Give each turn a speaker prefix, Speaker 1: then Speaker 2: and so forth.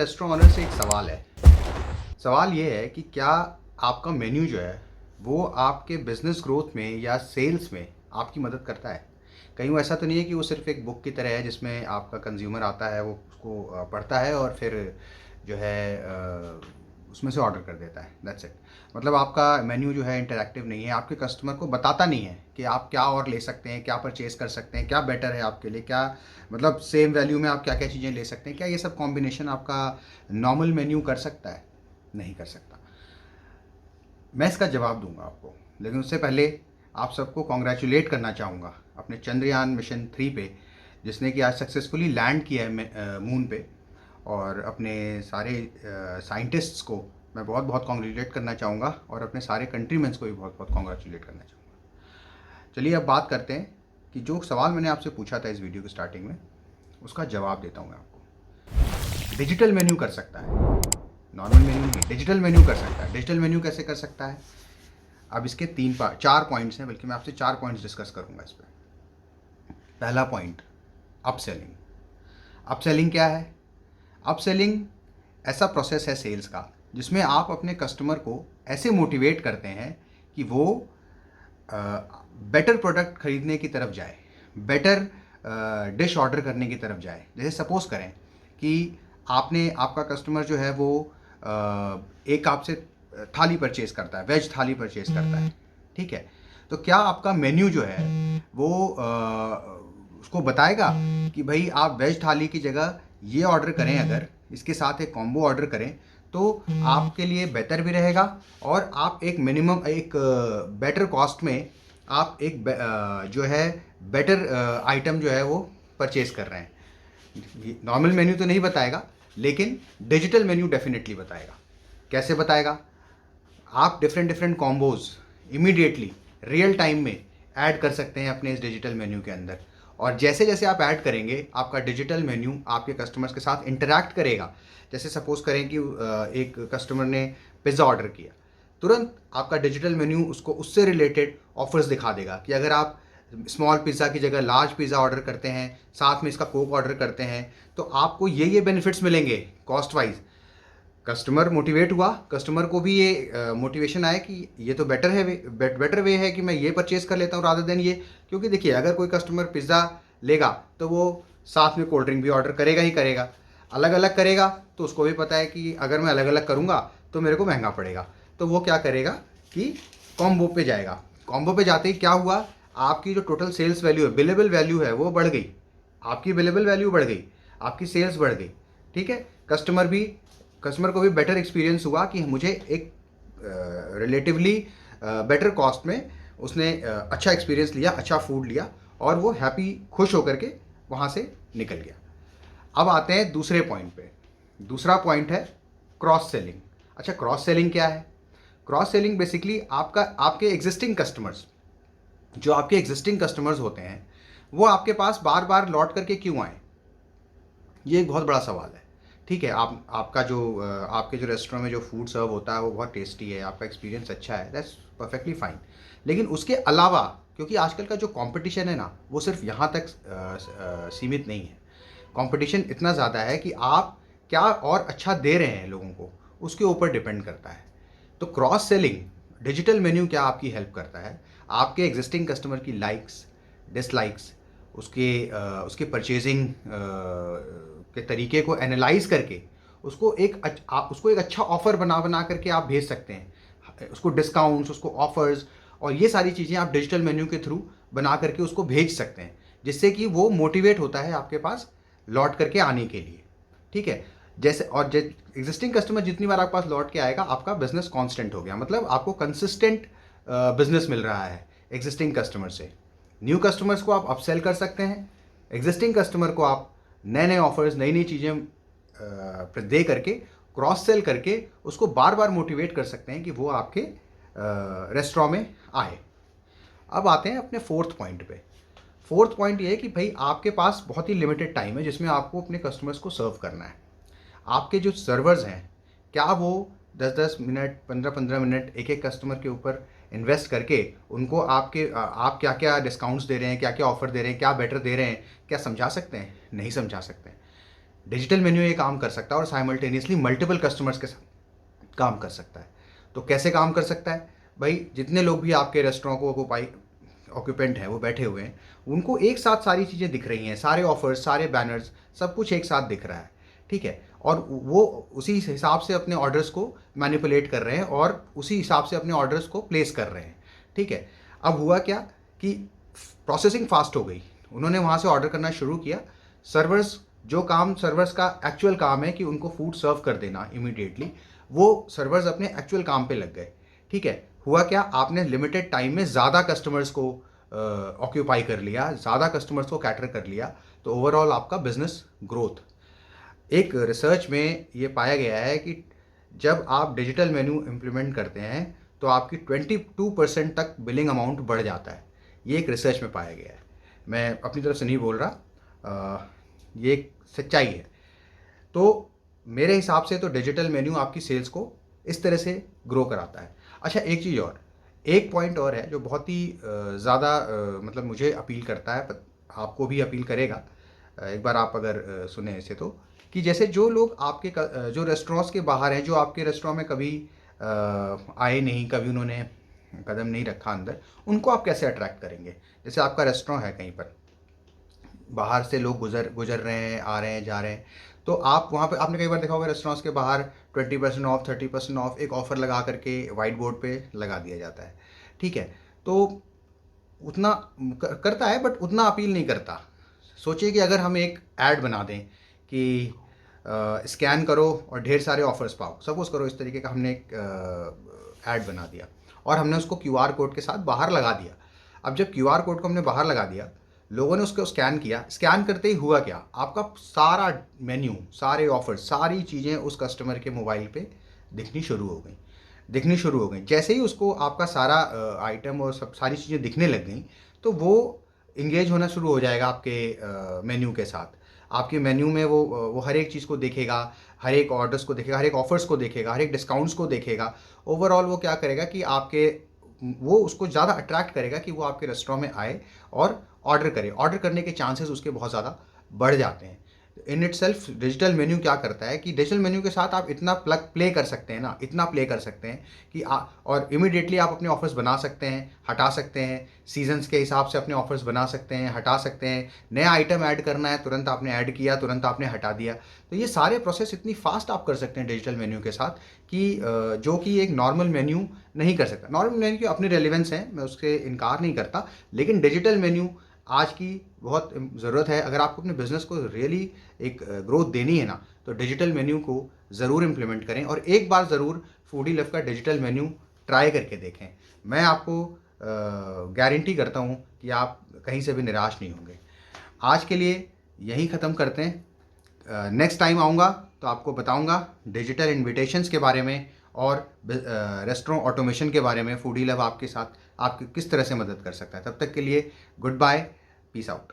Speaker 1: Restaurant owner से एक सवाल है। सवाल ये है कि क्या आपका मेन्यू जो है वो आपके बिजनेस ग्रोथ में या सेल्स में आपकी मदद करता है? कहीं वो ऐसा तो नहीं है कि वो सिर्फ एक बुक की तरह है जिसमें आपका कंज्यूमर आता है, वो उसको पढ़ता है और फिर जो है उसमें से ऑर्डर कर देता है, दैट्स इट। मतलब आपका मेन्यू जो है इंटरैक्टिव नहीं है, आपके कस्टमर को बताता नहीं है कि आप क्या और ले सकते हैं, क्या परचेज़ कर सकते हैं, क्या बेटर है आपके लिए, क्या मतलब सेम वैल्यू में आप क्या क्या चीज़ें ले सकते हैं। क्या ये सब कॉम्बिनेशन आपका नॉर्मल मेन्यू कर सकता है? नहीं कर सकता। मैं इसका जवाब दूंगा आपको, लेकिन उससे पहले आप सबको कॉन्ग्रेचुलेट करना चाहूँगा अपने चंद्रयान मिशन 3 पे, जिसने कि आज सक्सेसफुली लैंड किया है मून पे। और अपने सारे साइंटिस्ट्स को मैं बहुत बहुत कॉन्ग्रेचुलेट करना चाहूँगा और अपने सारे कंट्रीमेंस को भी बहुत बहुत कॉन्ग्रेचुलेट करना चाहूँगा। चलिए अब बात करते हैं कि जो सवाल मैंने आपसे पूछा था इस वीडियो की स्टार्टिंग में, उसका जवाब देता हूँ मैं आपको। डिजिटल मेन्यू कर सकता है, नॉर्मल मेन्यू नहीं, डिजिटल मेन्यू कर सकता है। डिजिटल मेन्यू कैसे कर सकता है? अब इसके 4 पॉइंट्स हैं, बल्कि मैं आपसे 4 पॉइंट्स डिस्कस करूंगा इस पर। पहला पॉइंट, अपसेलिंग। अपसेलिंग क्या है? अपसेलिंग ऐसा प्रोसेस है सेल्स का जिसमें आप अपने कस्टमर को ऐसे मोटिवेट करते हैं कि वो बेटर प्रोडक्ट खरीदने की तरफ जाए, बेटर डिश ऑर्डर करने की तरफ जाए। जैसे सपोज करें कि आपका कस्टमर जो है वो एक आपसे थाली परचेज करता है, वेज थाली परचेज करता है, ठीक है। तो क्या आपका मेन्यू जो है वो उसको बताएगा कि भाई आप वेज थाली की जगह ये ऑर्डर करें, अगर इसके साथ एक कॉम्बो ऑर्डर करें तो आपके लिए बेहतर भी रहेगा और आप एक मिनिमम एक बेटर कॉस्ट में आप एक जो है बेटर आइटम जो है वो परचेज कर रहे हैं। नॉर्मल मेन्यू तो नहीं बताएगा, लेकिन डिजिटल मेन्यू डेफिनेटली बताएगा। कैसे बताएगा? आप different different combos immediately real time में ऐड कर सकते हैं अपने इस डिजिटल मेन्यू के अंदर। और जैसे जैसे आप ऐड करेंगे, आपका डिजिटल मेन्यू आपके कस्टमर्स के साथ इंटरैक्ट करेगा। जैसे सपोज करें कि एक कस्टमर ने पिज़्ज़ा ऑर्डर किया, तुरंत आपका डिजिटल मेन्यू उसको उससे रिलेटेड ऑफर्स दिखा देगा कि अगर आप स्मॉल पिज़्ज़ा की जगह लार्ज पिज़्ज़ा ऑर्डर करते हैं, साथ में इसका कोक ऑर्डर करते हैं, तो आपको ये बेनिफिट्स मिलेंगे कॉस्ट वाइज। कस्टमर मोटिवेट हुआ, कस्टमर को भी ये मोटिवेशन आया कि ये तो बेटर वे है कि मैं ये परचेज़ कर लेता हूँ रादर देन ये। क्योंकि देखिए, अगर कोई कस्टमर पिज़्ज़ा लेगा तो वो साथ में कोल्ड ड्रिंक भी ऑर्डर करेगा ही करेगा। अलग अलग करेगा तो उसको भी पता है कि अगर मैं अलग अलग करूँगा तो मेरे को महंगा पड़ेगा, तो वो क्या करेगा कि कॉम्बो पे जाएगा। कॉम्बो पे जाते ही क्या हुआ, आपकी जो टोटल सेल्स वैल्यू है, बिलेबल वैल्यू है, वो बढ़ गई। आपकी बिलेबल वैल्यू बढ़ गई, आपकी सेल्स बढ़ गई, ठीक है। कस्टमर को भी बेटर एक्सपीरियंस हुआ कि मुझे एक रिलेटिवली बेटर कॉस्ट में उसने अच्छा एक्सपीरियंस लिया, अच्छा फूड लिया और वो हैप्पी, खुश होकर के वहाँ से निकल गया। अब आते हैं दूसरे पॉइंट पे। दूसरा पॉइंट है क्रॉस सेलिंग। अच्छा, क्रॉस सेलिंग क्या है? क्रॉस सेलिंग बेसिकली आपके एग्जिस्टिंग कस्टमर्स, जो आपके एग्जिस्टिंग कस्टमर्स होते हैं, वो आपके पास बार बार लौट करके क्यों आए? ये एक बहुत बड़ा सवाल है, ठीक है। आपके जो रेस्टोरेंट में जो फूड सर्व होता है वो बहुत टेस्टी है, आपका एक्सपीरियंस अच्छा है, दैट्स परफेक्टली फाइन। लेकिन उसके अलावा, क्योंकि आजकल का जो कंपटीशन है ना, वो सिर्फ यहाँ तक सीमित नहीं है। कंपटीशन इतना ज़्यादा है कि आप क्या और अच्छा दे रहे हैं लोगों को, उसके ऊपर डिपेंड करता है। तो क्रॉस सेलिंग, डिजिटल मेन्यू क्या आपकी हेल्प करता है? आपके एग्जिस्टिंग कस्टमर की लाइक्स, डिसलाइक्स, उसके परचेजिंग के तरीके को एनालाइज करके उसको एक अच्छा ऑफर बना बना करके आप भेज सकते हैं। उसको डिस्काउंट्स, उसको ऑफर्स और ये सारी चीज़ें आप डिजिटल मेन्यू के थ्रू बना करके उसको भेज सकते हैं, जिससे कि वो मोटिवेट होता है आपके पास लौट करके आने के लिए, ठीक है। जैसे और एग्जिस्टिंग कस्टमर जितनी बार आपके पास लौट के आएगा, आपका बिजनेस कांस्टेंट हो गया, मतलब आपको कंसिस्टेंट बिजनेस मिल रहा है एग्जिस्टिंग कस्टमर से। न्यू कस्टमर्स को आप अपसेल कर सकते हैं, एग्जिस्टिंग कस्टमर को आप नए नए ऑफर्स, नई नई चीज़ें दे करके, क्रॉस सेल करके उसको बार बार मोटिवेट कर सकते हैं कि वो आपके रेस्टोरेंट में आए। अब आते हैं अपने फोर्थ पॉइंट पे। फोर्थ पॉइंट ये है कि भाई आपके पास बहुत ही लिमिटेड टाइम है जिसमें आपको अपने कस्टमर्स को सर्व करना है। आपके जो सर्वर्स हैं, क्या वो 10-10 मिनट, 15-15 मिनट एक एक कस्टमर के ऊपर इन्वेस्ट करके उनको आप क्या क्या डिस्काउंट्स दे रहे हैं, क्या क्या ऑफर दे रहे हैं, क्या बेटर दे रहे हैं, क्या समझा सकते हैं? नहीं समझा सकते हैं। डिजिटल मेन्यू ये काम कर सकता है और साइमल्टेनियसली मल्टीपल कस्टमर्स के साथ काम कर सकता है। तो कैसे काम कर सकता है भाई? जितने लोग भी आपके रेस्टोरेंट को ऑक्यूपेंट हैं, वो बैठे हुए हैं, उनको एक साथ सारी चीज़ें दिख रही हैं, सारे ऑफर्स, सारे बैनर्स, सब कुछ एक साथ दिख रहा है, ठीक है। और वो उसी हिसाब से अपने ऑर्डर्स को मैनिपुलेट कर रहे हैं और उसी हिसाब से अपने ऑर्डर्स को प्लेस कर रहे हैं, ठीक है। अब हुआ क्या कि प्रोसेसिंग फास्ट हो गई, उन्होंने वहाँ से ऑर्डर करना शुरू किया। सर्वर्स, जो काम सर्वर्स का एक्चुअल काम है कि उनको फूड सर्व कर देना इमीडिएटली, वो सर्वर्स अपने एक्चुअल काम पे लग गए, ठीक है। हुआ क्या, आपने लिमिटेड टाइम में ज़्यादा कस्टमर्स को ऑक्यूपाई कर लिया, ज़्यादा कस्टमर्स को कैटर कर लिया, तो ओवरऑल आपका बिजनेस ग्रोथ। एक रिसर्च में ये पाया गया है कि जब आप डिजिटल मेन्यू इम्प्लीमेंट करते हैं तो आपकी 22% तक बिलिंग अमाउंट बढ़ जाता है। ये एक रिसर्च में पाया गया है, मैं अपनी तरफ से नहीं बोल रहा, ये एक सच्चाई है। तो मेरे हिसाब से तो डिजिटल मेन्यू आपकी सेल्स को इस तरह से ग्रो कराता है। अच्छा, एक चीज़ और, एक पॉइंट और है जो बहुत ही ज़्यादा मतलब मुझे अपील करता है, आपको भी अपील करेगा। एक बार आप अगर सुने इसे तो, कि जैसे जो लोग आपके जो रेस्टोरेंट्स के बाहर हैं, जो आपके रेस्टोरेंट में कभी आए नहीं, कभी उन्होंने कदम नहीं रखा अंदर, उनको आप कैसे अट्रैक्ट करेंगे? जैसे आपका रेस्टोरेंट है, कहीं पर बाहर से लोग गुजर गुजर रहे हैं, आ रहे हैं, जा रहे हैं, तो आप वहाँ पे, आपने कई बार देखा होगा रेस्टोरेंट्स के बाहर 20% ऑफ, 30% ऑफ एक ऑफ़र लगा करके वाइट बोर्ड पे लगा दिया जाता है, ठीक है। तो उतना करता है बट उतना अपील नहीं करता। सोचिए कि अगर हम एक ऐड बना दें कि स्कैन करो और ढेर सारे ऑफर्स पाओ, सपोज करो इस तरीके का हमने एक ऐड बना दिया और हमने उसको क्यूआर कोड के साथ बाहर लगा दिया। अब जब क्यूआर कोड को हमने बाहर लगा दिया, लोगों ने उसको स्कैन किया, स्कैन करते ही हुआ क्या, आपका सारा मेन्यू, सारे ऑफर, सारी चीज़ें उस कस्टमर के मोबाइल पे दिखनी शुरू हो गई, दिखनी शुरू हो गई। जैसे ही उसको आपका सारा आइटम और सब सारी चीज़ें दिखने लग गई, तो वो इंगेज होना शुरू हो जाएगा आपके मेन्यू के साथ। आपके मेन्यू में वो हर एक चीज़ को देखेगा, हर एक ऑर्डर्स को देखेगा, हर एक ऑफर्स को देखेगा, हर एक डिस्काउंट्स को देखेगा। ओवरऑल वो क्या करेगा कि आपके, वो उसको ज़्यादा अट्रैक्ट करेगा कि वो आपके रेस्टोरेंट में आए और ऑर्डर करे। ऑर्डर करने के चांसेस उसके बहुत ज़्यादा बढ़ जाते हैं। In it self digital menu क्या करता है कि डिजिटल मेन्यू के साथ आप इतना प्ले कर सकते हैं ना, इतना प्ले कर सकते हैं कि और इमीडिएटली आप अपने ऑफर्स बना सकते हैं, हटा सकते हैं, सीजन्स के हिसाब से अपने ऑफर्स बना सकते हैं, हटा सकते हैं। नया आइटम ऐड करना है, तुरंत आपने ऐड किया, तुरंत आपने हटा दिया। तो ये सारे प्रोसेस इतनी फास्ट आप कर सकते हैं डिजिटल मेन्यू के साथ कि जो कि एक नॉर्मल मेन्यू नहीं कर सकता। नॉर्मल मेन्यू की अपनी रेलिवेंस है, मैं उसके इनकार नहीं करता, लेकिन डिजिटल मेन्यू आज की बहुत ज़रूरत है। अगर आपको अपने बिज़नेस को रियली एक ग्रोथ देनी है ना, तो डिजिटल मेन्यू को ज़रूर इम्प्लीमेंट करें और एक बार ज़रूर फूडी लव का डिजिटल मेन्यू ट्राई करके देखें। मैं आपको गारंटी करता हूँ कि आप कहीं से भी निराश नहीं होंगे। आज के लिए यही ख़त्म करते हैं। नेक्स्ट टाइम आऊँगा तो आपको बताऊँगा डिजिटल इन्विटेशंस के बारे में और रेस्टोरेंट ऑटोमेशन के बारे में। फूडी लव आपके साथ आपकी किस तरह से मदद कर सकता है। तब तक के लिए गुड बाय, पीस आउट।